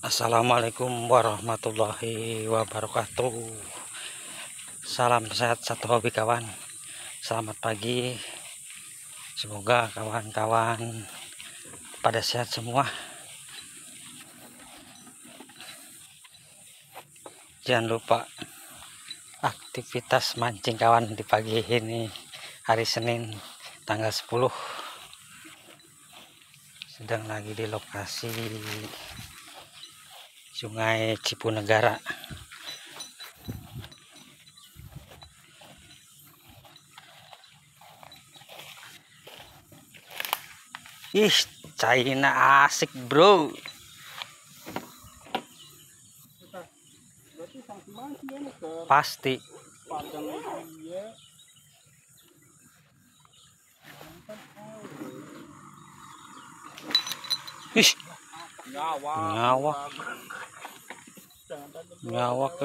Assalamualaikum warahmatullahi wabarakatuh. Salam sehat satu hobi kawan. Selamat pagi. Semoga kawan-kawan pada sehat semua. Jangan lupa aktivitas mancing kawan di pagi ini, hari Senin tanggal 10. Sedang lagi di lokasi Sungai Cipunegara. Ih, China asik bro. Pasti. Ih, nyawak, nyawak,